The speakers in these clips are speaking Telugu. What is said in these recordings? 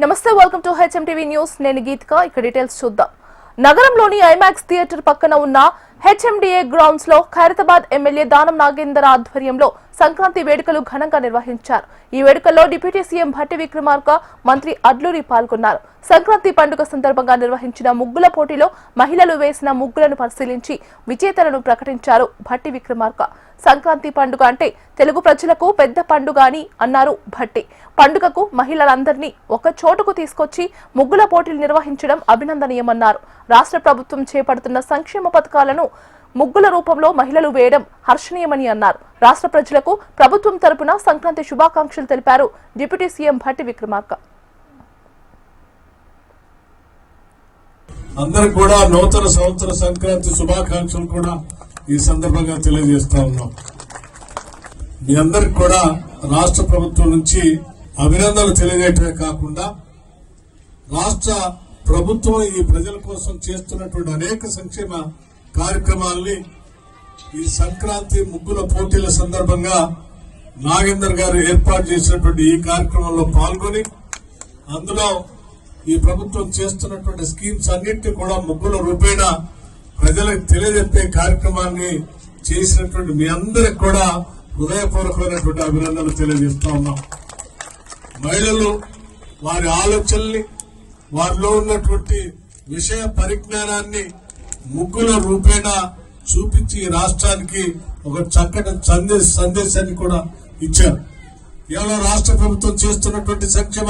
నమస్తే, వెల్కమ్ టు హెచ్ఎంటీవీ న్యూస్. నేను గీతిక. ఇక డీటెయిల్స్ చూద్దాం. నగరంలోని ఐమాక్స్ థియేటర్ పక్కన ఉన్న హెచ్ఎండిఏ గ్రౌండ్స్ లో ఖైరతాబాద్ ఎమ్మెల్యే దానం నాగేందర్ ఆధ్వర్యంలో సంక్రాంతి వేడుకలు ఘనంగా నిర్వహించారు. ఈ వేడుకల్లో డిప్యూటీ సీఎం భట్టి విక్రమార్క, మంత్రి అడ్లూరి పాల్గొన్నారు. సంక్రాంతి పండుగ సందర్భంగా నిర్వహించిన ముగ్గుల పోటీలో మహిళలు వేసిన ముగ్గులను పరిశీలించి విజేతలను ప్రకటించారు భట్టి విక్రమార్క. సంక్రాంతి పండుగ అంటే తెలుగు ప్రజలకు పెద్ద పండుగ అని అన్నారు భట్టి. పండుగకు మహిళలందరినీ ఒక చోటుకు తీసుకొచ్చి ముగ్గుల పోటీలు నిర్వహించడం అభినందనీయమన్నారు. రాష్ట్ర ప్రభుత్వం చేపడుతున్న సంక్షేమ పథకాలను ముగ్గుల రూపంలో మహిళలు వేయడం హర్షణీయమని అన్నారు. రాష్ట్ర ప్రజలకు ప్రభుత్వం తరపున సంక్రాంతి శుభాకాంక్షలు తెలిపారు డిప్యూటీ సీఎం భట్టి విక్రమార్క. అందరికి కూడా నూతన సంవత్సర సంక్రాంతి శుభాకాంక్షలు కూడా ఈ సందర్భంగా తెలియజేస్తా ఉన్నాం. మీ అందరికి కూడా రాష్ట్ర ప్రభుత్వం నుంచి అభినందనలు తెలియజేయటమే కాకుండా రాష్ట్ర ప్రభుత్వం ఈ ప్రజల కోసం చేస్తున్నటువంటి అనేక సంక్షేమ కార్యక్రమాల్ని ఈ సంక్రాంతి ముగ్గుల పోటీల సందర్భంగా నాగేందర్ గారు ఏర్పాటు చేసినటువంటి ఈ కార్యక్రమంలో పాల్గొని అందులో ఈ ప్రభుత్వం చేస్తున్నటువంటి స్కీమ్స్ అన్నింటినీ కూడా ముగ్గుల రూపేణ ప్రజలకు తెలియజెప్పే కార్యక్రమాన్ని చేసినటువంటి మీ అందరికి కూడా హృదయపూర్వకమైనటువంటి అభినందనలు తెలియజేస్తా ఉన్నాం. మహిళలు వారి ఆలోచనల్ని, వారిలో ఉన్నటువంటి విషయ పరిజ్ఞానాన్ని ముగ్గుల రూపేణ చూపించి రాష్ట్రానికి ఒక చక్కటి సందేశాన్ని కూడా ఇచ్చారు. కేవలం రాష్ట్ర ప్రభుత్వం చేస్తున్నటువంటి సంక్షేమ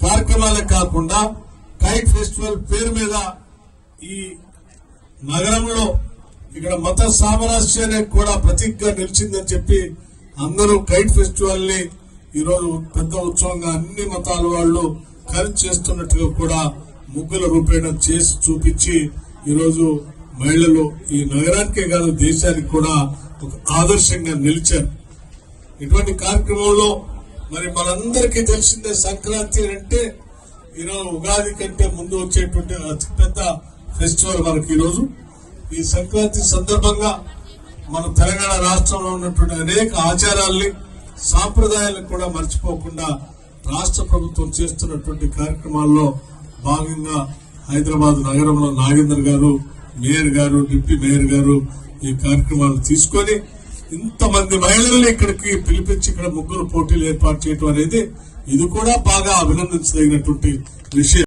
కార్యక్రమాలే కాకుండా కైట్ ఫెస్టివల్ పేరు మీద ఈ నగరంలో ఇక్కడ మత సామరస్యానికి కూడా ప్రతీకగా నిలిచిందని చెప్పి అందరూ కైట్ ఫెస్టివల్ ని ఈరోజు పెద్ద ఉత్సవంగా అన్ని మతాల వాళ్ళు కలిసి చేస్తున్నట్టుగా కూడా ముగ్గుల రూపేణ చేసి చూపించి ఈరోజు మహిళలు ఈ నగరానికే కాదు దేశానికి కూడా ఒక ఆదర్శంగా నిలిచారు. ఇటువంటి కార్యక్రమంలో మరి మనందరికీ తెలిసిందే సంక్రాంతి అంటే ఈరోజు ఉగాది కంటే ముందు వచ్చేటువంటి అతిపెద్ద ఫెస్టివల్ మనకి ఈరోజు. ఈ సంక్రాంతి సందర్భంగా మన తెలంగాణ రాష్ట్రంలో ఉన్నటువంటి అనేక ఆచారాల్ని, సాంప్రదాయాలను కూడా మర్చిపోకుండా రాష్ట్ర ప్రభుత్వం చేస్తున్నటువంటి కార్యక్రమాల్లో భాగంగా హైదరాబాద్ నగరంలో నాగేందర్ గారు, మేయర్ గారు, డిప్యూటీ మేయర్ గారు ఈ కార్యక్రమాలు తీసుకొని ఇంతమంది మహిళల్ని ఇక్కడికి పిలిపించి ఇక్కడ ముగ్గురు పోటీలు ఏర్పాటు చేయడం అనేది ఇది కూడా బాగా అభినందించదగినటువంటి విషయం.